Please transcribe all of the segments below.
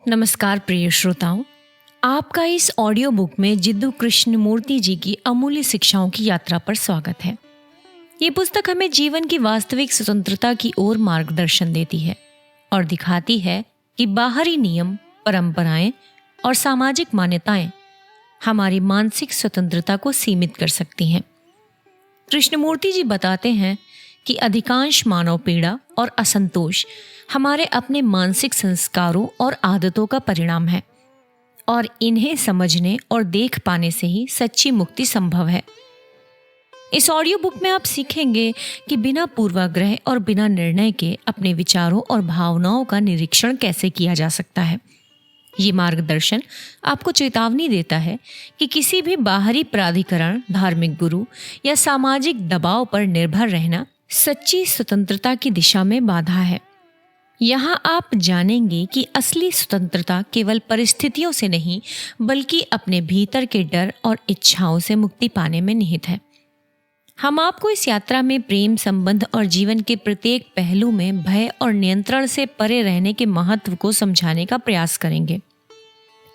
नमस्कार प्रिय श्रोताओं, आपका इस ऑडियो बुक में जिद्दू कृष्णमूर्ति जी की अमूल्य शिक्षाओं की यात्रा पर स्वागत है। ये पुस्तक हमें जीवन की वास्तविक स्वतंत्रता की ओर मार्गदर्शन देती है और दिखाती है कि बाहरी नियम, परंपराएं और सामाजिक मान्यताएं हमारी मानसिक स्वतंत्रता को सीमित कर सकती हैं। कृष्णमूर्ति जी बताते हैं कि अधिकांश मानव पीड़ा और असंतोष हमारे अपने मानसिक संस्कारों और आदतों का परिणाम है और इन्हें समझने और देख पाने से ही सच्ची मुक्ति संभव है। इस ऑडियो बुक में आप सीखेंगे कि बिना पूर्वाग्रह और बिना निर्णय के अपने विचारों और भावनाओं का निरीक्षण कैसे किया जा सकता है। ये मार्गदर्शन आपको चेतावनी देता है कि किसी भी बाहरी प्राधिकरण, धार्मिक गुरु या सामाजिक दबाव पर निर्भर रहना सच्ची स्वतंत्रता की दिशा में बाधा है। यहाँ आप जानेंगे कि असली स्वतंत्रता केवल परिस्थितियों से नहीं बल्कि अपने भीतर के डर और इच्छाओं से मुक्ति पाने में निहित है। हम आपको इस यात्रा में प्रेम संबंध और जीवन के प्रत्येक पहलू में भय और नियंत्रण से परे रहने के महत्व को समझाने का प्रयास करेंगे।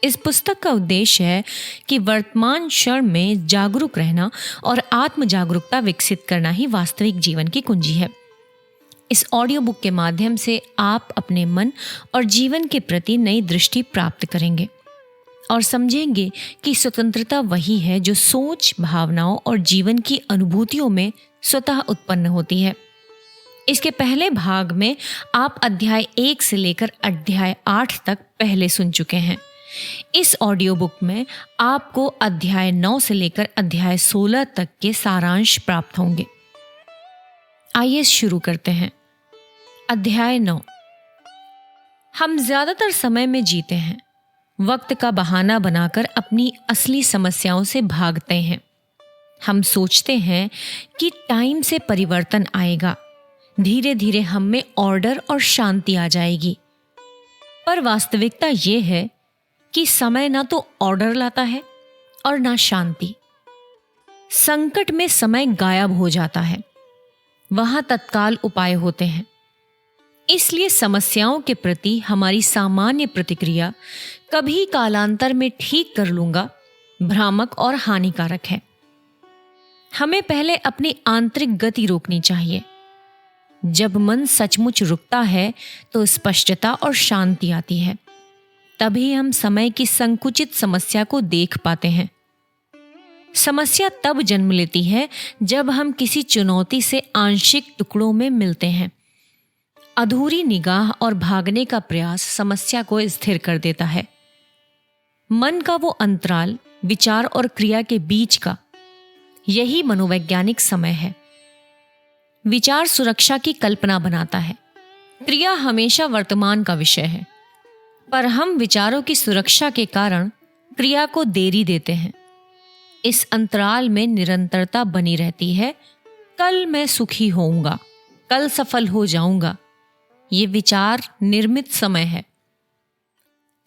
इस पुस्तक का उद्देश्य है कि वर्तमान क्षण में जागरूक रहना और आत्म जागरूकता विकसित करना ही वास्तविक जीवन की कुंजी है। इस ऑडियो बुक के माध्यम से आप अपने मन और जीवन के प्रति नई दृष्टि प्राप्त करेंगे और समझेंगे कि स्वतंत्रता वही है जो सोच, भावनाओं और जीवन की अनुभूतियों में स्वतः उत्पन्न होती है। इसके पहले भाग में आप अध्याय 1 से लेकर अध्याय 8 तक पहले सुन चुके हैं। इस ऑडियो बुक में आपको अध्याय 9 से लेकर अध्याय 16 तक के सारांश प्राप्त होंगे। आइए शुरू करते हैं। अध्याय 9। हम ज्यादातर समय में जीते हैं, वक्त का बहाना बनाकर अपनी असली समस्याओं से भागते हैं। हम सोचते हैं कि टाइम से परिवर्तन आएगा, धीरे धीरे हम में ऑर्डर और शांति आ जाएगी। पर वास्तविकता ये है कि समय ना तो ऑर्डर लाता है और ना शांति। संकट में समय गायब हो जाता है, वहां तत्काल उपाय होते हैं। इसलिए समस्याओं के प्रति हमारी सामान्य प्रतिक्रिया कभी कालांतर में ठीक कर लूंगा भ्रामक और हानिकारक है। हमें पहले अपनी आंतरिक गति रोकनी चाहिए। जब मन सचमुच रुकता है तो स्पष्टता और शांति आती है। तभी हम समय की संकुचित समस्या को देख पाते हैं। समस्या तब जन्म लेती है जब हम किसी चुनौती से आंशिक टुकड़ों में मिलते हैं। अधूरी निगाह और भागने का प्रयास समस्या को स्थिर कर देता है। मन का वो अंतराल विचार और क्रिया के बीच का, यही मनोवैज्ञानिक समय है। विचार सुरक्षा की कल्पना बनाता है, क्रिया हमेशा वर्तमान का विषय है। पर हम विचारों की सुरक्षा के कारण क्रिया को देरी देते हैं। इस अंतराल में निरंतरता बनी रहती है। कल मैं सुखी होऊंगा, कल सफल हो जाऊंगा, ये विचार निर्मित समय है।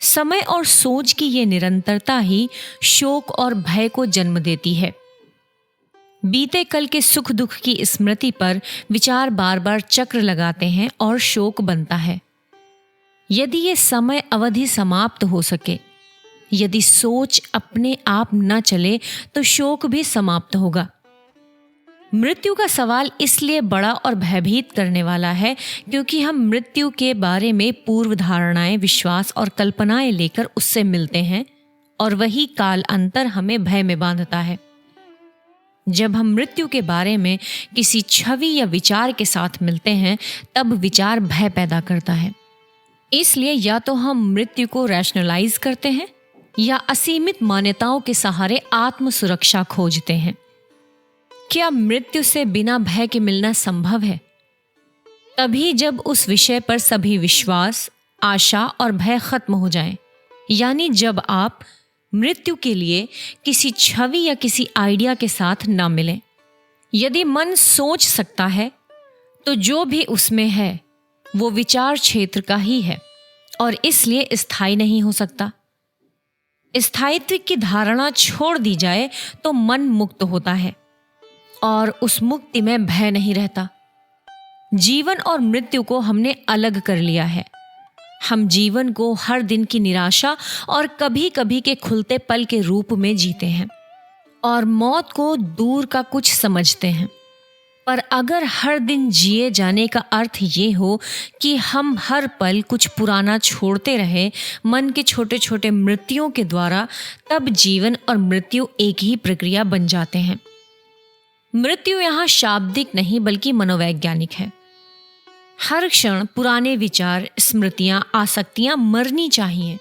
समय और सोच की ये निरंतरता ही शोक और भय को जन्म देती है। बीते कल के सुख दुख की स्मृति पर विचार बार बार चक्र लगाते हैं और शोक बनता है। यदि ये समय अवधि समाप्त हो सके, यदि सोच अपने आप न चले तो शोक भी समाप्त होगा। मृत्यु का सवाल इसलिए बड़ा और भयभीत करने वाला है क्योंकि हम मृत्यु के बारे में पूर्व धारणाएं, विश्वास और कल्पनाएं लेकर उससे मिलते हैं और वही काल अंतर हमें भय में बांधता है। जब हम मृत्यु के बारे में किसी छवि या विचार के साथ मिलते हैं तब विचार भय पैदा करता है। इसलिए या तो हम मृत्यु को रैशनलाइज करते हैं या असीमित मान्यताओं के सहारे आत्म सुरक्षा खोजते हैं। क्या मृत्यु से बिना भय के मिलना संभव है? तभी जब उस विषय पर सभी विश्वास, आशा और भय खत्म हो जाएं। यानी जब आप मृत्यु के लिए किसी छवि या किसी आइडिया के साथ ना मिलें। यदि मन सोच सकता है तो जो भी उसमें है वो विचार क्षेत्र का ही है और इसलिए स्थायी नहीं हो सकता। स्थायित्व की धारणा छोड़ दी जाए तो मन मुक्त होता है और उस मुक्ति में भय नहीं रहता। जीवन और मृत्यु को हमने अलग कर लिया है हम जीवन को हर दिन की निराशा और कभी कभी के खुलते पल के रूप में जीते हैं और मौत को दूर का कुछ समझते हैं। पर अगर हर दिन जिए जाने का अर्थ ये हो कि हम हर पल कुछ पुराना छोड़ते रहे मन के छोटे छोटे मृत्युओं के द्वारा, तब जीवन और मृत्यु एक ही प्रक्रिया बन जाते हैं। मृत्यु यहाँ शाब्दिक नहीं बल्कि मनोवैज्ञानिक है। हर क्षण पुराने विचार, स्मृतियां, आसक्तियां मरनी चाहिए,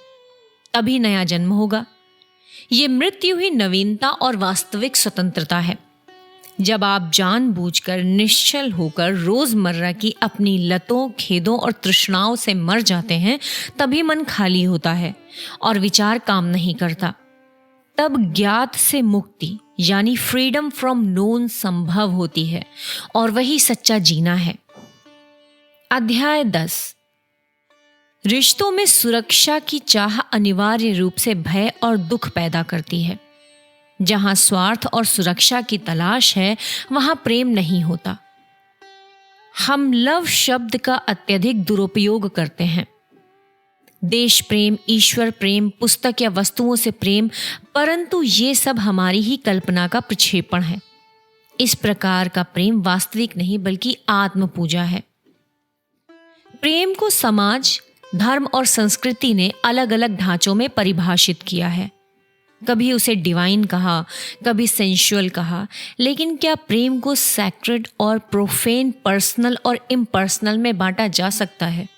तभी नया जन्म होगा। ये मृत्यु ही नवीनता और वास्तविक स्वतंत्रता है। जब आप जानबूझकर निश्चल होकर रोजमर्रा की अपनी लतों, खेदों और तृष्णाओं से मर जाते हैं, तभी मन खाली होता है और विचार काम नहीं करता। तब ज्ञात से मुक्ति यानी फ्रीडम फ्रॉम नोन संभव होती है और वही सच्चा जीना है। अध्याय 10। रिश्तों में सुरक्षा की चाह अनिवार्य रूप से भय और दुख पैदा करती है। जहां स्वार्थ और सुरक्षा की तलाश है, वहां प्रेम नहीं होता। हम लव शब्द का अत्यधिक दुरुपयोग करते हैं। देश प्रेम, ईश्वर प्रेम, पुस्तक या वस्तुओं से प्रेम, परंतु ये सब हमारी ही कल्पना का प्रक्षेपण है। इस प्रकार का प्रेम वास्तविक नहीं बल्कि आत्म पूजा है। प्रेम को समाज, धर्म और संस्कृति ने अलग अलग ढांचों में परिभाषित किया है। कभी उसे डिवाइन कहा, कभी सेंशुअल कहा, लेकिन क्या प्रेम को सैक्रेड और प्रोफेन, पर्सनल और इम्पर्सनल में बांटा जा सकता है?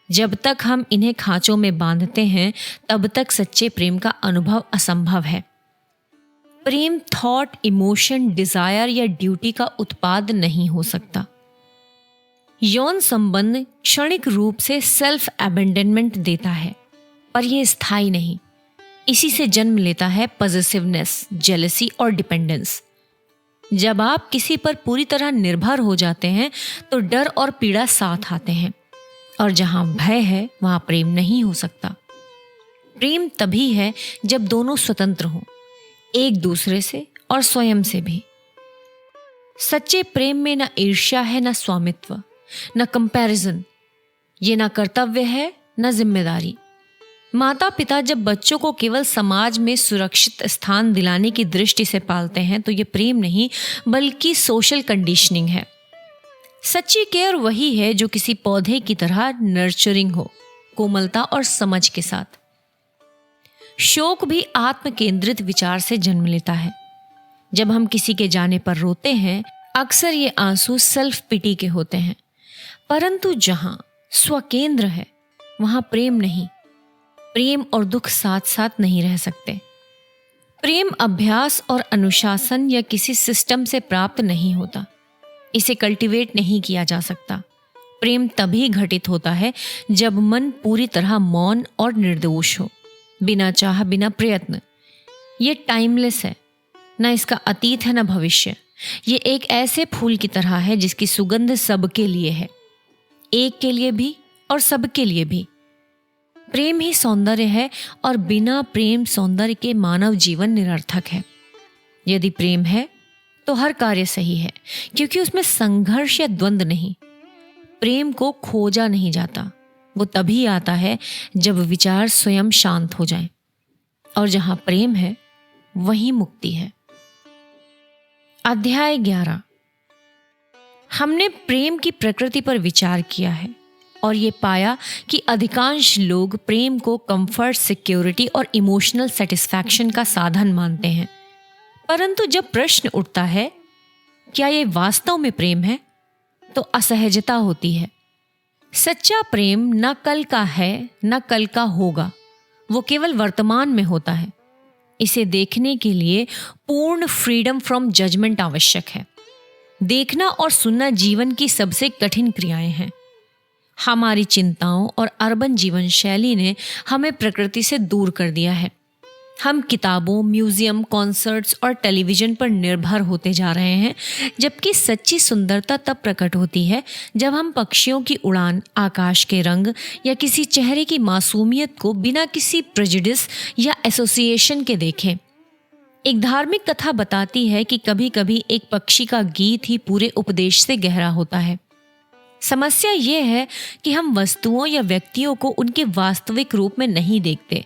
जब तक हम इन्हें खांचों में बांधते हैं, तब तक सच्चे प्रेम का अनुभव असंभव है। प्रेम थॉट, इमोशन, डिजायर या ड्यूटी का उत्पाद नहीं हो सकता। यौन संबंध क्षणिक रूप से सेल्फ अबेंडनमेंट देता है, पर यह स्थायी नहीं। इसी से जन्म लेता है पॉसेसिवनेस, जेलसी और डिपेंडेंस। जब आप किसी पर पूरी तरह निर्भर हो जाते हैं तो डर और पीड़ा साथ आते हैं, और जहां भय है वहां प्रेम नहीं हो सकता। प्रेम तभी है जब दोनों स्वतंत्र हों, एक दूसरे से और स्वयं से भी। सच्चे प्रेम में न ईर्ष्या है, न स्वामित्व, न कंपैरिजन। ये न कर्तव्य है, न जिम्मेदारी। माता पिता जब बच्चों को केवल समाज में सुरक्षित स्थान दिलाने की दृष्टि से पालते हैं तो ये प्रेम नहीं बल्कि सोशल कंडीशनिंग है। सच्ची केयर वही है जो किसी पौधे की तरह नर्चरिंग हो, कोमलता और समझ के साथ। शोक भी आत्म केंद्रित विचार से जन्म लेता है। जब हम किसी के जाने पर रोते हैं, अक्सर ये आंसू सेल्फ पिटी के होते हैं, परंतु जहां स्वकेंद्र है वहां प्रेम नहीं। प्रेम और दुख साथ साथ नहीं रह सकते। प्रेम अभ्यास और अनुशासन या किसी सिस्टम से प्राप्त नहीं होता। इसे कल्टीवेट नहीं किया जा सकता। प्रेम तभी घटित होता है जब मन पूरी तरह मौन और निर्दोष हो, बिना चाह, बिना प्रयत्न। ये टाइमलेस है, न इसका अतीत है न भविष्य। ये एक ऐसे फूल की तरह है जिसकी सुगंध सबके लिए है, एक के लिए भी और सबके लिए भी। प्रेम ही सौंदर्य है और बिना प्रेम सौंदर्य के मानव जीवन निरर्थक है। यदि प्रेम है तो हर कार्य सही है, क्योंकि उसमें संघर्ष या द्वंद्व नहीं। प्रेम को खोजा नहीं जाता, वो तभी आता है जब विचार स्वयं शांत हो जाएं। और जहां प्रेम है वहीं मुक्ति है। अध्याय 11। हमने प्रेम की प्रकृति पर विचार किया है और ये पाया कि अधिकांश लोग प्रेम को कंफर्ट, सिक्योरिटी और इमोशनल सेटिस्फैक्शन का साधन मानते हैं। परंतु जब प्रश्न उठता है क्या ये वास्तव में प्रेम है, तो असहजता होती है। सच्चा प्रेम न कल का है न कल का होगा, वो केवल वर्तमान में होता है। इसे देखने के लिए पूर्ण फ्रीडम फ्रॉम जजमेंट आवश्यक है। देखना और सुनना जीवन की सबसे कठिन क्रियाएं हैं। हमारी चिंताओं और अर्बन जीवन शैली ने हमें प्रकृति से दूर कर दिया है। हम किताबों, म्यूजियम, कॉन्सर्ट्स और टेलीविजन पर निर्भर होते जा रहे हैं, जबकि सच्ची सुंदरता तब प्रकट होती है जब हम पक्षियों की उड़ान, आकाश के रंग या किसी चेहरे की मासूमियत को बिना किसी प्रेजुडिस या एसोसिएशन के देखें। एक धार्मिक कथा बताती है कि कभी कभी एक पक्षी का गीत ही पूरे उपदेश से गहरा होता है। समस्या ये है कि हम वस्तुओं या व्यक्तियों को उनके वास्तविक रूप में नहीं देखते,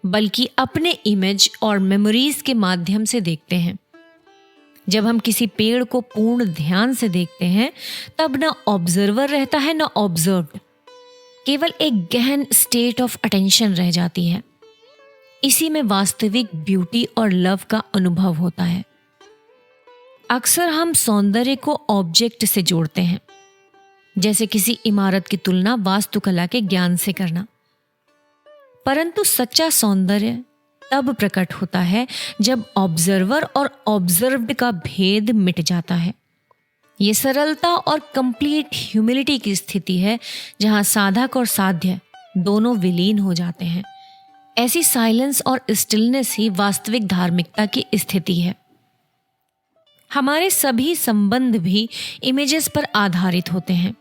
बल्कि अपने इमेज और मेमोरीज के माध्यम से देखते हैं। जब हम किसी पेड़ को पूर्ण ध्यान से देखते हैं, तब न ऑब्जर्वर रहता है न ऑब्जर्व्ड, केवल एक गहन स्टेट ऑफ अटेंशन रह जाती है। इसी में वास्तविक ब्यूटी और लव का अनुभव होता है। अक्सर हम सौंदर्य को ऑब्जेक्ट से जोड़ते हैं, जैसे किसी इमारत की तुलना वास्तुकला के ज्ञान से करना। परंतु सच्चा सौंदर्य तब प्रकट होता है जब ऑब्जर्वर और ऑब्जर्व्ड का भेद मिट जाता है। ये सरलता और कंप्लीट ह्यूमिलिटी की स्थिति है, जहां साधक और साध्य दोनों विलीन हो जाते हैं। ऐसी साइलेंस और स्टिलनेस ही वास्तविक धार्मिकता की स्थिति है। हमारे सभी संबंध भी इमेजेस पर आधारित होते हैं।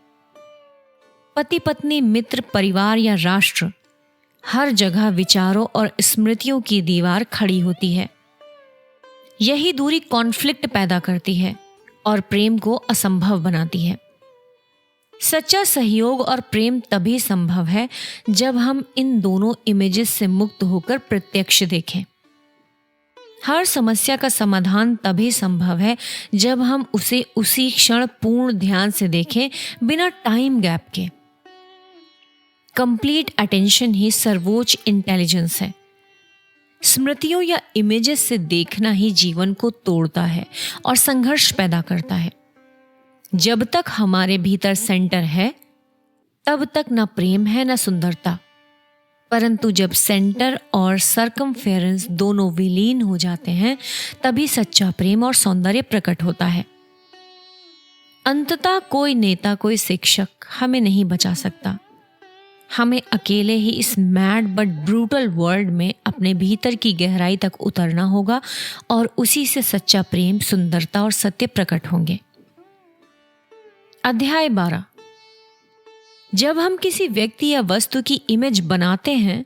पति पत्नी, मित्र, परिवार या राष्ट्र, हर जगह विचारों और स्मृतियों की दीवार खड़ी होती है। यही दूरी कॉन्फ्लिक्ट पैदा करती है और प्रेम को असंभव बनाती है। सच्चा सहयोग और प्रेम तभी संभव है जब हम इन दोनों इमेजेस से मुक्त होकर प्रत्यक्ष देखें। हर समस्या का समाधान तभी संभव है जब हम उसे उसी क्षण पूर्ण ध्यान से देखें, बिना टाइम गैप के। कंप्लीट अटेंशन ही सर्वोच्च इंटेलिजेंस है। स्मृतियों या इमेजेस से देखना ही जीवन को तोड़ता है और संघर्ष पैदा करता है। जब तक हमारे भीतर सेंटर है, तब तक न प्रेम है न सुंदरता। परंतु जब सेंटर और सर्कमफेरेंस दोनों विलीन हो जाते हैं, तभी सच्चा प्रेम और सौंदर्य प्रकट होता है। अंततः कोई नेता, कोई शिक्षक हमें नहीं बचा सकता। हमें अकेले ही इस मैड बट ब्रूटल वर्ल्ड में अपने भीतर की गहराई तक उतरना होगा और उसी से सच्चा प्रेम, सुंदरता और सत्य प्रकट होंगे। अध्याय 12। जब हम किसी व्यक्ति या वस्तु की इमेज बनाते हैं,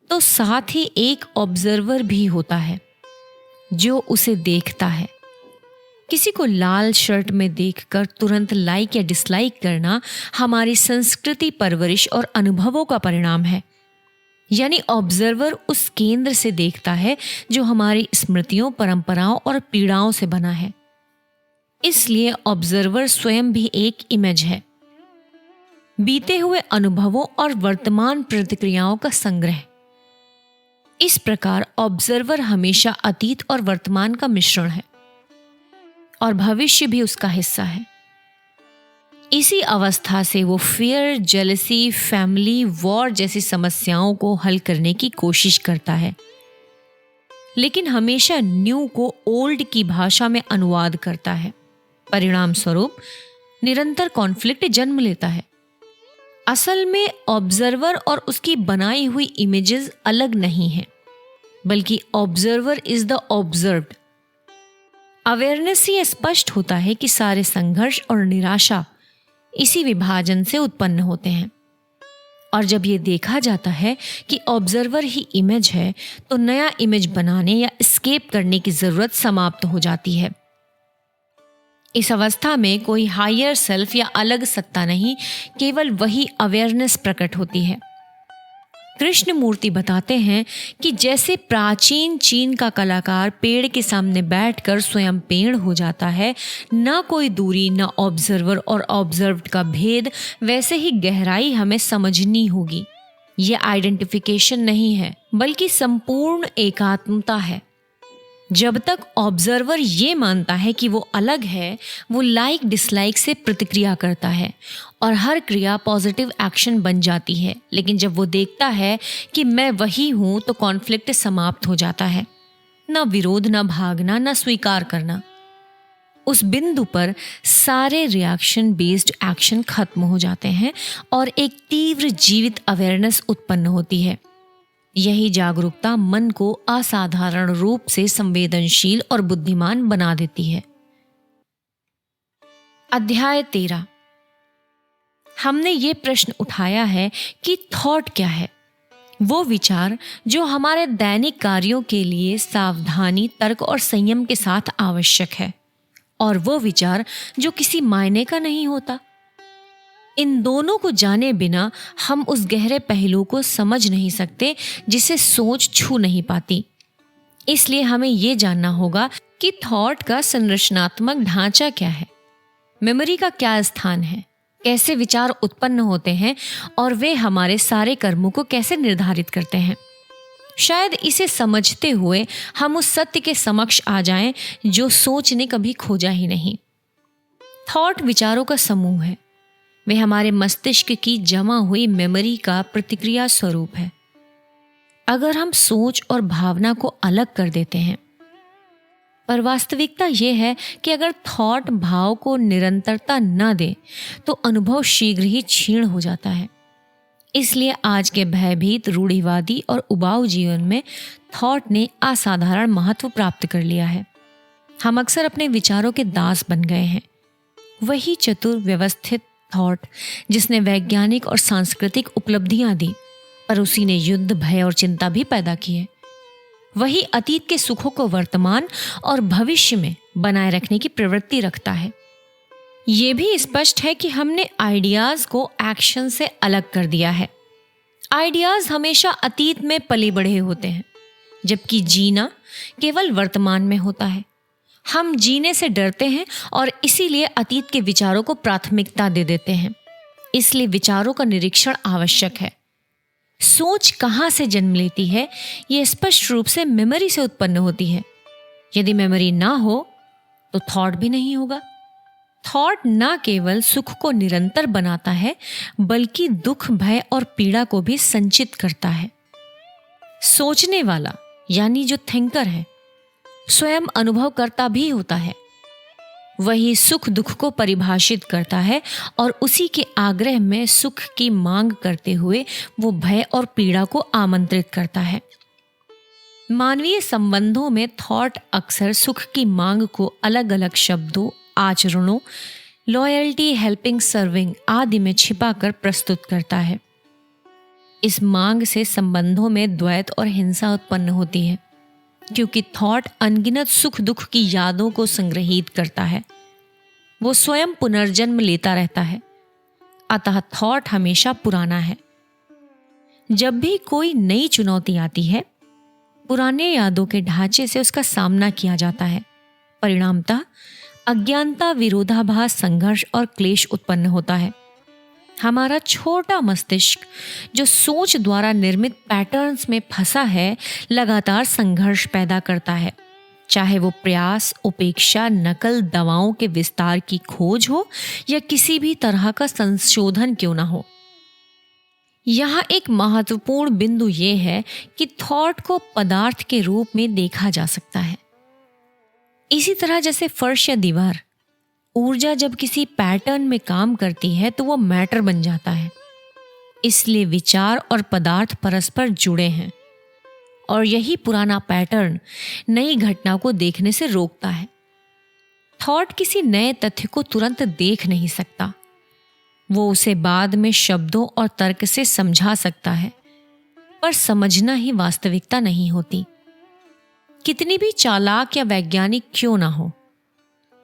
तो साथ ही एक ऑब्जर्वर भी होता है जो उसे देखता है। किसी को लाल शर्ट में देखकर तुरंत लाइक या डिसलाइक करना हमारी संस्कृति, परवरिश और अनुभवों का परिणाम है। यानी ऑब्जर्वर उस केंद्र से देखता है जो हमारी स्मृतियों, परंपराओं और पीड़ाओं से बना है। इसलिए ऑब्जर्वर स्वयं भी एक इमेज है, बीते हुए अनुभवों और वर्तमान प्रतिक्रियाओं का संग्रह। इस प्रकार ऑब्जर्वर हमेशा अतीत और वर्तमान का मिश्रण है और भविष्य भी उसका हिस्सा है। इसी अवस्था से वो फियर, जेलसी, फैमिली, वॉर जैसी समस्याओं को हल करने की कोशिश करता है, लेकिन हमेशा न्यू को ओल्ड की भाषा में अनुवाद करता है। परिणाम स्वरूप निरंतर कॉन्फ्लिक्ट जन्म लेता है। असल में ऑब्जर्वर और उसकी बनाई हुई इमेजेस अलग नहीं है, बल्कि observer is the observed. Awareness से यह स्पष्ट होता है कि सारे संघर्ष और निराशा इसी विभाजन से उत्पन्न होते हैं। और जब ये देखा जाता है कि ऑब्जर्वर ही इमेज है, तो नया इमेज बनाने या एस्केप करने की जरूरत समाप्त हो जाती है। इस अवस्था में कोई हायर सेल्फ या अलग सत्ता नहीं, केवल वही अवेयरनेस प्रकट होती है। कृष्ण मूर्ति बताते हैं कि जैसे प्राचीन चीन का कलाकार पेड़ के सामने बैठकर स्वयं पेड़ हो जाता है, ना कोई दूरी, ना ऑब्जर्वर और ऑब्जर्व्ड का भेद, वैसे ही गहराई हमें समझनी होगी। ये आइडेंटिफिकेशन नहीं है, बल्कि संपूर्ण एकात्मता है। जब तक ऑब्जर्वर ये मानता है कि वो अलग है, वो लाइक डिसलाइक से प्रतिक्रिया करता है और हर क्रिया पॉजिटिव एक्शन बन जाती है। लेकिन जब वो देखता है कि मैं वही हूं, तो कॉन्फ्लिक्ट समाप्त हो जाता है। ना विरोध, ना भागना, ना स्वीकार करना। उस बिंदु पर सारे रिएक्शन बेस्ड एक्शन खत्म हो जाते हैं और एक तीव्र जीवित अवेयरनेस उत्पन्न होती है। यही जागरूकता मन को असाधारण रूप से संवेदनशील और बुद्धिमान बना देती है। अध्याय 13। हमने ये प्रश्न उठाया है कि थॉट क्या है? वो विचार जो हमारे दैनिक कार्यों के लिए सावधानी, तर्क और संयम के साथ आवश्यक है, और वो विचार जो किसी मायने का नहीं होता। इन दोनों को जाने बिना हम उस गहरे पहलू को समझ नहीं सकते जिसे सोच छू नहीं पाती। इसलिए हमें ये जानना होगा कि थॉट का संरचनात्मक ढांचा क्या है, मेमोरी का क्या स्थान है, कैसे विचार उत्पन्न होते हैं और वे हमारे सारे कर्मों को कैसे निर्धारित करते हैं। शायद इसे समझते हुए हम उस सत्य के समक्ष आ जाएं जो सोच ने कभी खोजा ही नहीं। थॉट विचारों का समूह है। वे हमारे मस्तिष्क की जमा हुई मेमोरी का प्रतिक्रिया स्वरूप है। अगर हम सोच और भावना को अलग कर देते हैं, पर वास्तविकता यह है कि अगर थॉट भाव को निरंतरता न दे तो अनुभव शीघ्र ही क्षीण हो जाता है। इसलिए आज के भयभीत, रूढ़िवादी और उबाऊ जीवन में थॉट ने असाधारण महत्व प्राप्त कर लिया है। हम अक्सर अपने विचारों के दास बन गए हैं। वही चतुर व्यवस्थित थॉट जिसने वैज्ञानिक और सांस्कृतिक उपलब्धियां दी, पर उसी ने युद्ध, भय और चिंता भी पैदा किए। वही अतीत के सुखों को वर्तमान और भविष्य में बनाए रखने की प्रवृत्ति रखता है। ये भी स्पष्ट है कि हमने आइडियाज को एक्शन से अलग कर दिया है। आइडियाज हमेशा अतीत में पले बढ़े होते हैं, जबकि जीना केवल वर्तमान में होता है। हम जीने से डरते हैं और इसीलिए अतीत के विचारों को प्राथमिकता दे देते हैं। इसलिए विचारों का निरीक्षण आवश्यक है। सोच कहाँ से जन्म लेती है? यह स्पष्ट रूप से मेमोरी से उत्पन्न होती है। यदि मेमोरी ना हो तो थॉट भी नहीं होगा। थॉट न केवल सुख को निरंतर बनाता है, बल्कि दुख, भय और पीड़ा को भी संचित करता है। सोचने वाला यानी जो थिंकर है, स्वयं अनुभव करता भी होता है। वही सुख दुख को परिभाषित करता है और उसी के आग्रह में सुख की मांग करते हुए वो भय और पीड़ा को आमंत्रित करता है। मानवीय संबंधों में थॉट अक्सर सुख की मांग को अलग अलग शब्दों, आचरणों, लॉयल्टी, हेल्पिंग, सर्विंग आदि में छिपाकर प्रस्तुत करता है। इस मांग से संबंधों में द्वैत और हिंसा उत्पन्न होती है, क्योंकि थॉट अनगिनत सुख दुख की यादों को संग्रहित करता है। वो स्वयं पुनर्जन्म लेता रहता है। अतः थॉट हमेशा पुराना है। जब भी कोई नई चुनौती आती है, पुराने यादों के ढांचे से उसका सामना किया जाता है। परिणामतः अज्ञानता, विरोधाभास, संघर्ष और क्लेश उत्पन्न होता है। हमारा छोटा मस्तिष्क जो सोच द्वारा निर्मित पैटर्न्स में फंसा है, लगातार संघर्ष पैदा करता है। चाहे वो प्रयास, उपेक्षा, नकल, दवाओं के विस्तार की खोज हो या किसी भी तरह का संशोधन क्यों ना हो। यहाँ एक महत्वपूर्ण बिंदु ये है कि थॉट को पदार्थ के रूप में देखा जा सकता है। इसी तरह जैसे फर्श या दीवार, ऊर्जा जब किसी पैटर्न में काम करती है तो वो मैटर बन जाता है। इसलिए विचार और पदार्थ परस्पर जुड़े हैं और यही पुराना पैटर्न नई घटना को देखने से रोकता है। थॉट किसी नए तथ्य को तुरंत देख नहीं सकता। वो उसे बाद में शब्दों और तर्क से समझा सकता है, पर समझना ही वास्तविकता नहीं होती। कितनी भी चालाक या वैज्ञानिक क्यों ना हो,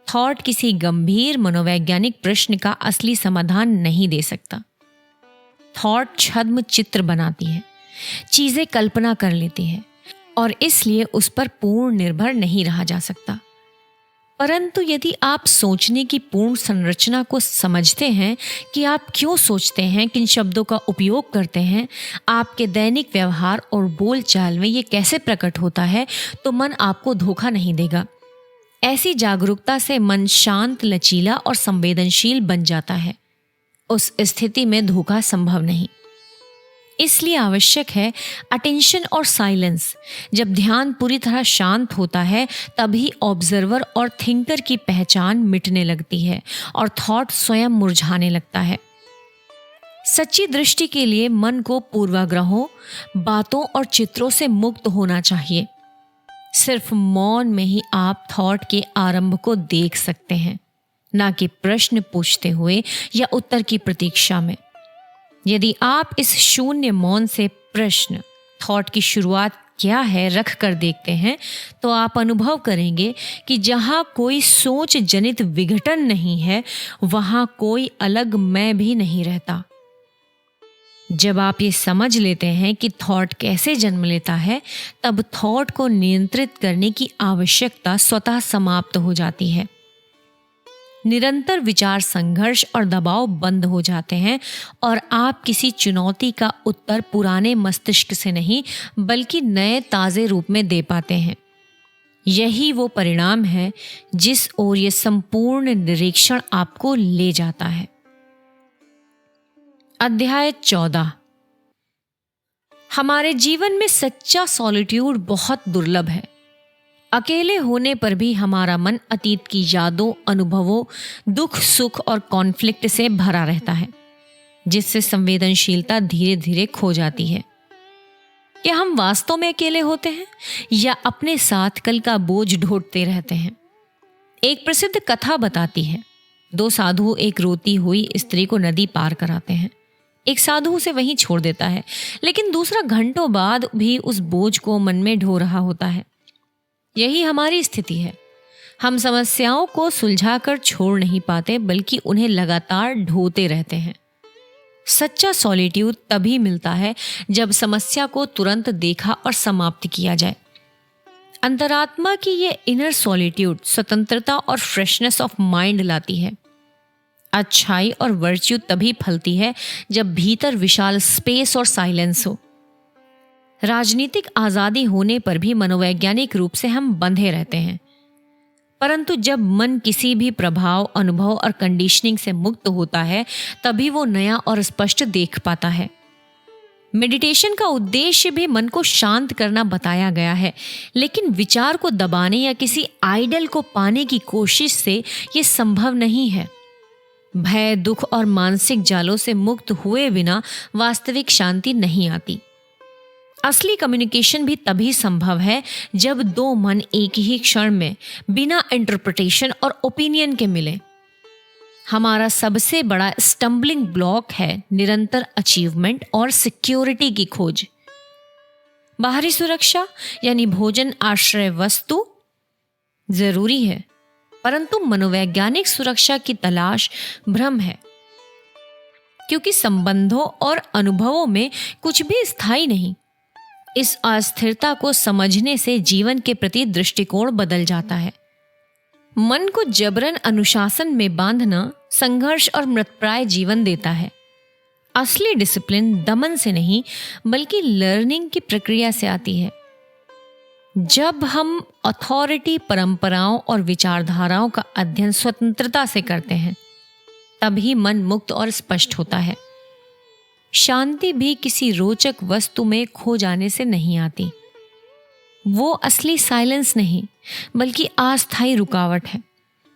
थॉट किसी गंभीर मनोवैज्ञानिक प्रश्न का असली समाधान नहीं दे सकता। थॉट छद्म चित्र बनाती है, चीजें कल्पना कर लेती है और इसलिए उस पर पूर्ण निर्भर नहीं रहा जा सकता। परंतु यदि आप सोचने की पूर्ण संरचना को समझते हैं कि आप क्यों सोचते हैं, किन शब्दों का उपयोग करते हैं, आपके दैनिक व्यवहार और बोलचाल में ये कैसे प्रकट होता है, तो मन आपको धोखा नहीं देगा। ऐसी जागरूकता से मन शांत, लचीला और संवेदनशील बन जाता है। उस स्थिति में धोखा संभव नहीं। इसलिए आवश्यक है अटेंशन और साइलेंस। जब ध्यान पूरी तरह शांत होता है, तभी ऑब्जर्वर और थिंकर की पहचान मिटने लगती है और थॉट स्वयं मुरझाने लगता है। सच्ची दृष्टि के लिए मन को पूर्वाग्रहों, बातों और चित्रों से मुक्त होना चाहिए। सिर्फ मौन में ही आप थॉट के आरंभ को देख सकते हैं, ना कि प्रश्न पूछते हुए या उत्तर की प्रतीक्षा में। यदि आप इस शून्य मौन से प्रश्न, थॉट की शुरुआत क्या है रख कर देखते हैं तो आप अनुभव करेंगे कि जहाँ कोई सोच जनित विघटन नहीं है, वहाँ कोई अलग मैं भी नहीं रहता। जब आप ये समझ लेते हैं कि थॉट कैसे जन्म लेता है, तब थॉट को नियंत्रित करने की आवश्यकता स्वतः समाप्त हो जाती है। निरंतर विचार संघर्ष और दबाव बंद हो जाते हैं और आप किसी चुनौती का उत्तर पुराने मस्तिष्क से नहीं बल्कि नए ताजे रूप में दे पाते हैं। यही वो परिणाम है जिस ओर ये संपूर्ण निरीक्षण आपको ले जाता है। अध्याय 14। हमारे जीवन में सच्चा सॉलिट्यूड बहुत दुर्लभ है। अकेले होने पर भी हमारा मन अतीत की यादों, अनुभवों, दुख, सुख और कॉन्फ्लिक्ट से भरा रहता है, जिससे संवेदनशीलता धीरे धीरे खो जाती है। क्या हम वास्तव में अकेले होते हैं या अपने साथ कल का बोझ ढोते रहते हैं? एक प्रसिद्ध कथा बताती है, 2 साधु एक रोती हुई स्त्री को नदी पार कराते हैं। एक साधु उसे वहीं छोड़ देता है, लेकिन दूसरा घंटों बाद भी उस बोझ को मन में ढो रहा होता है। यही हमारी स्थिति है। हम समस्याओं को सुलझाकर छोड़ नहीं पाते, बल्कि उन्हें लगातार ढोते रहते हैं। सच्चा सॉलिट्यूड तभी मिलता है जब समस्या को तुरंत देखा और समाप्त किया जाए। अंतरात्मा की ये इनर सॉलिट्यूड स्वतंत्रता और फ्रेशनेस ऑफ माइंड लाती है। अच्छाई और वर्च्यू तभी फलती है जब भीतर विशाल स्पेस और साइलेंस हो। राजनीतिक आज़ादी होने पर भी मनोवैज्ञानिक रूप से हम बंधे रहते हैं, परंतु जब मन किसी भी प्रभाव, अनुभव और कंडीशनिंग से मुक्त होता है, तभी वो नया और स्पष्ट देख पाता है। मेडिटेशन का उद्देश्य भी मन को शांत करना बताया गया है, लेकिन विचार को दबाने या किसी आइडल को पाने की कोशिश से ये संभव नहीं है। भय, दुख और मानसिक जालों से मुक्त हुए बिना वास्तविक शांति नहीं आती। असली कम्युनिकेशन भी तभी संभव है जब 2 मन एक ही क्षण में बिना इंटरप्रिटेशन और ओपिनियन के मिले। हमारा सबसे बड़ा स्टम्बलिंग ब्लॉक है निरंतर अचीवमेंट और सिक्योरिटी की खोज। बाहरी सुरक्षा यानी भोजन, आश्रय, वस्तु जरूरी है, परंतु मनोवैज्ञानिक सुरक्षा की तलाश भ्रम है, क्योंकि संबंधों और अनुभवों में कुछ भी स्थायी नहीं। इस अस्थिरता को समझने से जीवन के प्रति दृष्टिकोण बदल जाता है। मन को जबरन अनुशासन में बांधना संघर्ष और मृतप्राय जीवन देता है। असली डिसिप्लिन दमन से नहीं बल्कि लर्निंग की प्रक्रिया से आती है। जब हम अथॉरिटी, परंपराओं और विचारधाराओं का अध्ययन स्वतंत्रता से करते हैं, तभी मन मुक्त और स्पष्ट होता है। शांति भी किसी रोचक वस्तु में खो जाने से नहीं आती। वो असली साइलेंस नहीं बल्कि अस्थायी रुकावट है।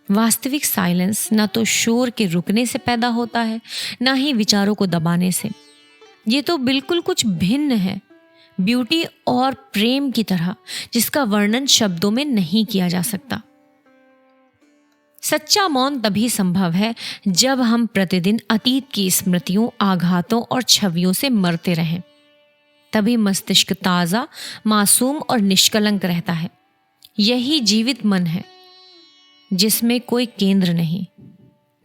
वास्तविक साइलेंस ना तो शोर के रुकने से पैदा होता है, ना ही विचारों को दबाने से। ये तो बिल्कुल कुछ भिन्न है, ब्यूटी और प्रेम की तरह, जिसका वर्णन शब्दों में नहीं किया जा सकता। सच्चा मौन तभी संभव है जब हम प्रतिदिन अतीत की स्मृतियों, आघातों और छवियों से मरते रहें। तभी मस्तिष्क ताजा, मासूम और निष्कलंक रहता है। यही जीवित मन है, जिसमें कोई केंद्र नहीं,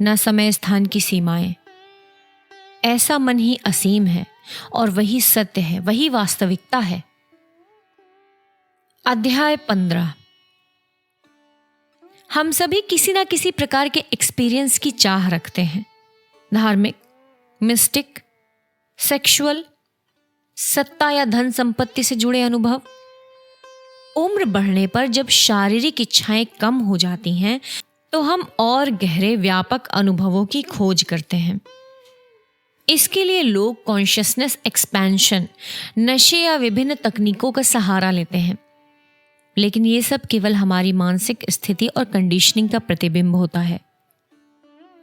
न समय स्थान की सीमाएं। ऐसा मन ही असीम है और वही सत्य है, वही वास्तविकता है। अध्याय 15। हम सभी किसी ना किसी प्रकार के एक्सपीरियंस की चाह रखते हैं। धार्मिक, मिस्टिक, सेक्सुअल, सत्ता या धन संपत्ति से जुड़े अनुभव। उम्र बढ़ने पर जब शारीरिक इच्छाएं कम हो जाती हैं, तो हम और गहरे, व्यापक अनुभवों की खोज करते हैं। इसके लिए लोग कॉन्शियसनेस एक्सपेंशन, नशे या विभिन्न तकनीकों का सहारा लेते हैं, लेकिन ये सब केवल हमारी मानसिक स्थिति और कंडीशनिंग का प्रतिबिंब होता है।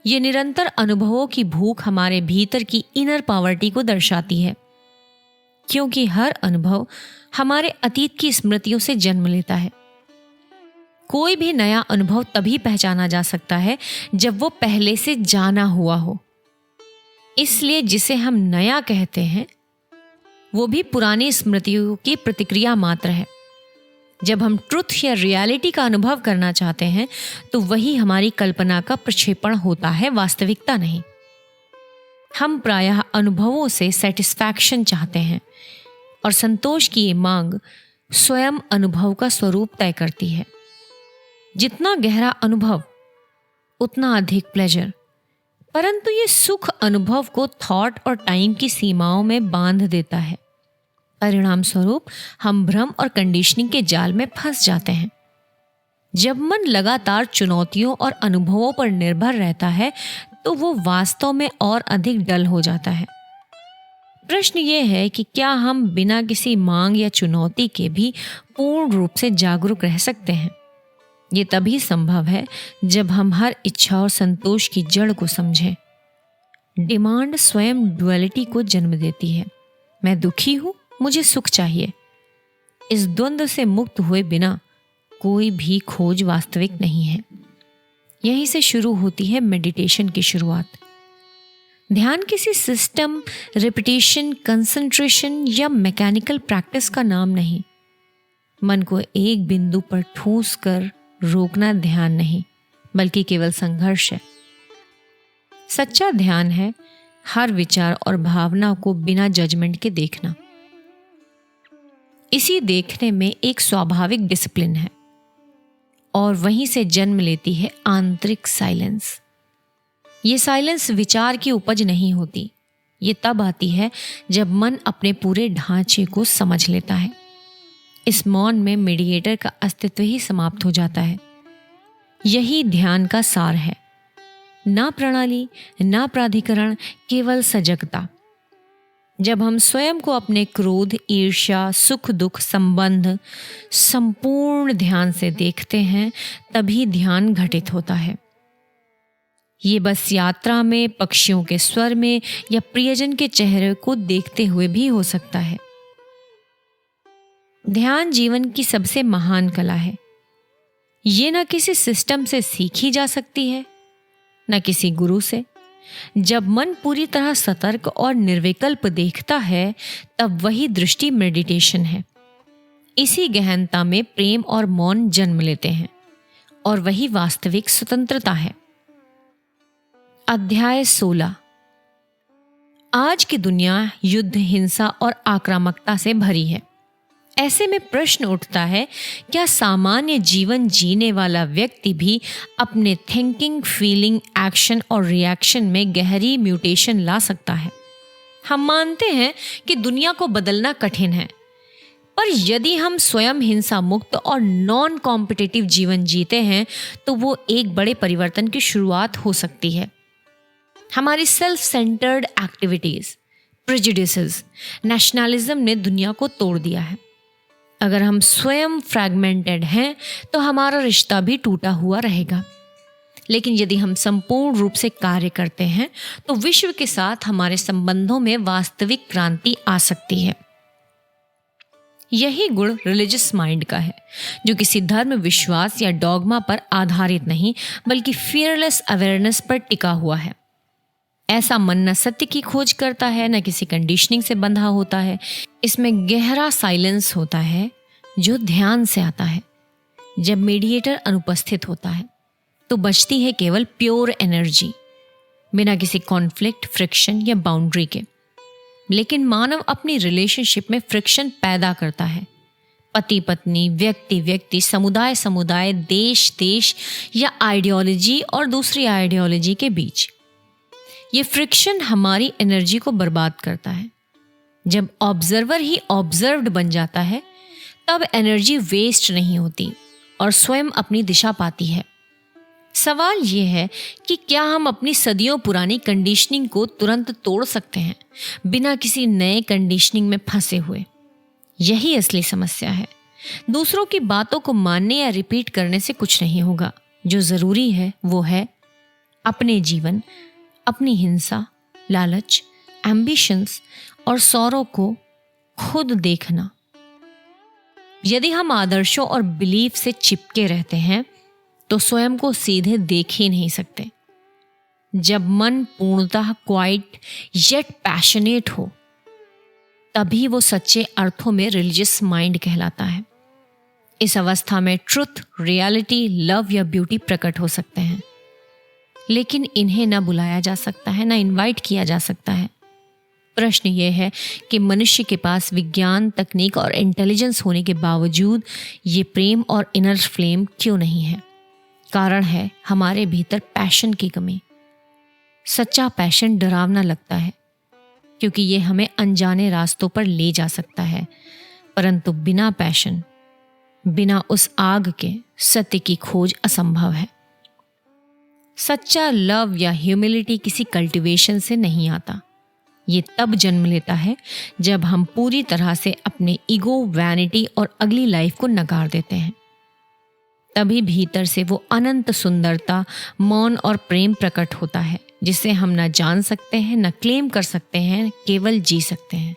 ये निरंतर अनुभवों की भूख हमारे भीतर की इनर पावर्टी को दर्शाती है, क्योंकि हर अनुभव हमारे अतीत की स्मृतियों से जन्म लेता है। कोई भी नया अनुभव तभी पहचाना जा सकता है जब वो पहले से जाना हुआ हो। इसलिए जिसे हम नया कहते हैं वो भी पुरानी स्मृतियों की प्रतिक्रिया मात्र है। जब हम ट्रुथ या रियलिटी का अनुभव करना चाहते हैं तो वही हमारी कल्पना का प्रक्षेपण होता है, वास्तविकता नहीं। हम प्रायः अनुभवों से सेटिस्फैक्शन चाहते हैं और संतोष की ये मांग स्वयं अनुभव का स्वरूप तय करती है। जितना गहरा अनुभव उतना अधिक प्लेजर, परंतु ये सुख अनुभव को थॉट और टाइम की सीमाओं में बांध देता है। परिणाम स्वरूप हम भ्रम और कंडीशनिंग के जाल में फंस जाते हैं। जब मन लगातार चुनौतियों और अनुभवों पर निर्भर रहता है तो वो वास्तव में और अधिक डल हो जाता है। प्रश्न ये है कि क्या हम बिना किसी मांग या चुनौती के भी पूर्ण रूप से जागरूक रह सकते हैं? ये तभी संभव है जब हम हर इच्छा और संतोष की जड़ को समझें। डिमांड स्वयं डुअलिटी को जन्म देती है। मैं दुखी हूं, मुझे सुख चाहिए। इस द्वंद्व से मुक्त हुए बिना कोई भी खोज वास्तविक नहीं है। यहीं से शुरू होती है मेडिटेशन की शुरुआत। ध्यान किसी सिस्टम, रिपीटेशन, कंसंट्रेशन या मैकेनिकल प्रैक्टिस का नाम नहीं। मन को एक बिंदु पर ठूस कर रोकना ध्यान नहीं, बल्कि केवल संघर्ष है। सच्चा ध्यान है हर विचार और भावना को बिना जजमेंट के देखना। इसी देखने में एक स्वाभाविक डिसिप्लिन है और वहीं से जन्म लेती है आंतरिक साइलेंस। ये साइलेंस विचार की उपज नहीं होती। ये तब आती है जब मन अपने पूरे ढांचे को समझ लेता है। इस मौन में मीडिएटर का अस्तित्व ही समाप्त हो जाता है। यही ध्यान का सार है। ना प्रणाली, ना प्राधिकरण, केवल सजगता। जब हम स्वयं को अपने क्रोध, ईर्ष्या, सुख दुख, संबंध संपूर्ण ध्यान से देखते हैं, तभी ध्यान घटित होता है। ये बस यात्रा में, पक्षियों के स्वर में या प्रियजन के चेहरे को देखते हुए भी हो सकता है। ध्यान जीवन की सबसे महान कला है। ये न किसी सिस्टम से सीखी जा सकती है, न किसी गुरु से। जब मन पूरी तरह सतर्क और निर्विकल्प देखता है, तब वही दृष्टि मेडिटेशन है। इसी गहनता में प्रेम और मौन जन्म लेते हैं और वही वास्तविक स्वतंत्रता है। अध्याय 16। आज की दुनिया युद्ध, हिंसा और आक्रामकता से भरी है। ऐसे में प्रश्न उठता है, क्या सामान्य जीवन जीने वाला व्यक्ति भी अपने थिंकिंग, फीलिंग, एक्शन और रिएक्शन में गहरी म्यूटेशन ला सकता है? हम मानते हैं कि दुनिया को बदलना कठिन है, पर यदि हम स्वयं हिंसा मुक्त और नॉन कॉम्पिटिटिव जीवन जीते हैं तो वो एक बड़े परिवर्तन की शुरुआत हो सकती है। हमारी self centred activities, prejudices, nationalism ने दुनिया को तोड़ दिया है। अगर हम स्वयं फ्रैगमेंटेड हैं तो हमारा रिश्ता भी टूटा हुआ रहेगा। लेकिन यदि हम संपूर्ण रूप से कार्य करते हैं तो विश्व के साथ हमारे संबंधों में वास्तविक क्रांति आ सकती है। यही गुण रिलीजियस माइंड का है, जो किसी धर्म, विश्वास या डॉगमा पर आधारित नहीं, बल्कि फियरलेस अवेयरनेस पर टिका हुआ है। ऐसा मन न सत्य की खोज करता है, न किसी कंडीशनिंग से बंधा होता है। इसमें गहरा साइलेंस होता है जो ध्यान से आता है। जब मीडिएटर अनुपस्थित होता है तो बचती है केवल प्योर एनर्जी, बिना किसी कॉन्फ्लिक्ट, फ्रिक्शन या बाउंड्री के। लेकिन मानव अपनी रिलेशनशिप में फ्रिक्शन पैदा करता है। पति पत्नी, व्यक्ति व्यक्ति, समुदाय समुदाय, देश देश या आइडियोलॉजी और दूसरी आइडियोलॉजी के बीच। ये फ्रिक्शन हमारी एनर्जी को बर्बाद करता है। जब ऑब्जर्वर ही ऑब्जर्व्ड बन जाता है तब एनर्जी वेस्ट नहीं होती और स्वयं अपनी दिशा पाती है। सवाल यह है कि क्या हम अपनी सदियों पुरानी कंडीशनिंग को तुरंत तोड़ सकते हैं बिना किसी नए कंडीशनिंग में फंसे हुए? यही असली समस्या है। दूसरों की बातों को मानने या रिपीट करने से कुछ नहीं होगा। जो जरूरी है वो है अपने जीवन, अपनी हिंसा, लालच, एम्बिशंस और सौरों को खुद देखना। यदि हम आदर्शों और बिलीफ से चिपके रहते हैं तो स्वयं को सीधे देख ही नहीं सकते। जब मन पूर्णतः क्वाइट येट पैशनेट हो तभी वो सच्चे अर्थों में रिलीजियस माइंड कहलाता है। इस अवस्था में ट्रुथ, रियलिटी, लव या ब्यूटी प्रकट हो सकते हैं, लेकिन इन्हें न बुलाया जा सकता है, न इनवाइट किया जा सकता है। प्रश्न ये है कि मनुष्य के पास विज्ञान, तकनीक और इंटेलिजेंस होने के बावजूद ये प्रेम और इनर फ्लेम क्यों नहीं है? कारण है हमारे भीतर पैशन की कमी। सच्चा पैशन डरावना लगता है क्योंकि ये हमें अनजाने रास्तों पर ले जा सकता है, परंतु बिना पैशन, बिना उस आग के सत्य की खोज असंभव है। सच्चा लव या ह्यूमिलिटी किसी कल्टीवेशन से नहीं आता। ये तब जन्म लेता है जब हम पूरी तरह से अपने ईगो, वैनिटी और अगली लाइफ को नकार देते हैं। तभी भीतर से वो अनंत सुंदरता, मौन और प्रेम प्रकट होता है, जिसे हम न जान सकते हैं, न क्लेम कर सकते हैं, केवल जी सकते हैं।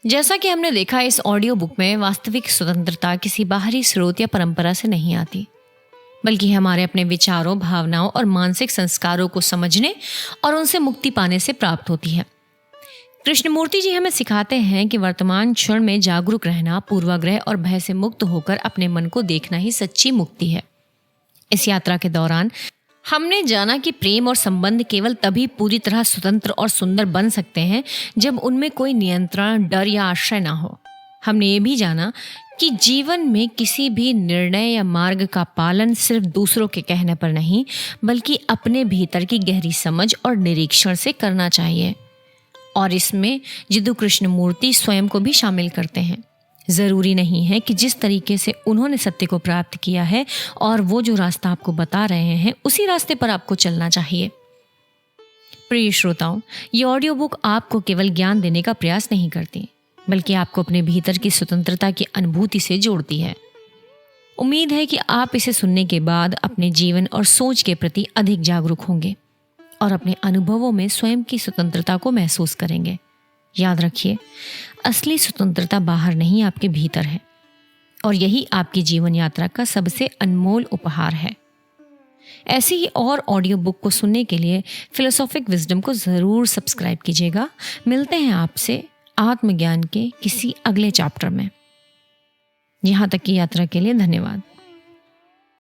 जैसा कि हमने देखा, इस ऑडियो बुक में वास्तविक स्वतंत्रता किसी बाहरी स्रोत या परंपरा से नहीं आती, बल्कि हमारे अपने विचारों, भावनाओं और मानसिक संस्कारों को समझने और उनसे मुक्ति पाने से प्राप्त होती है। कृष्णमूर्ति जी हमें सिखाते हैं कि वर्तमान क्षण में जागरूक रहना, पूर्वाग्रह और भय से मुक्त होकर अपने मन को देखना ही सच्ची मुक्ति है। इस यात्रा के दौरान हमने जाना कि प्रेम और संबंध केवल तभी पूरी तरह स्वतंत्र और सुंदर बन सकते हैं जब उनमें कोई नियंत्रण, डर या आश्रय ना हो। हमने ये भी जाना कि जीवन में किसी भी निर्णय या मार्ग का पालन सिर्फ दूसरों के कहने पर नहीं, बल्कि अपने भीतर की गहरी समझ और निरीक्षण से करना चाहिए। और इसमें जिद्दू कृष्णमूर्ति स्वयं को भी शामिल करते हैं। ज़रूरी नहीं है कि जिस तरीके से उन्होंने सत्य को प्राप्त किया है और वो जो रास्ता आपको बता रहे हैं, उसी रास्ते पर आपको चलना चाहिए। प्रिय श्रोताओं, ये ऑडियो बुक आपको केवल ज्ञान देने का प्रयास नहीं करती, बल्कि आपको अपने भीतर की स्वतंत्रता की अनुभूति से जोड़ती है। उम्मीद है कि आप इसे सुनने के बाद अपने जीवन और सोच के प्रति अधिक जागरूक होंगे और अपने अनुभवों में स्वयं की स्वतंत्रता को महसूस करेंगे। याद रखिए, असली स्वतंत्रता बाहर नहीं, आपके भीतर है, और यही आपकी जीवन यात्रा का सबसे अनमोल उपहार है। ऐसी ही और ऑडियो बुक को सुनने के लिए फिलोसॉफिक विजडम को ज़रूर सब्सक्राइब कीजिएगा। मिलते हैं आपसे आत्मज्ञान के किसी अगले चैप्टर में। यहाँ तक की यात्रा के लिए धन्यवाद।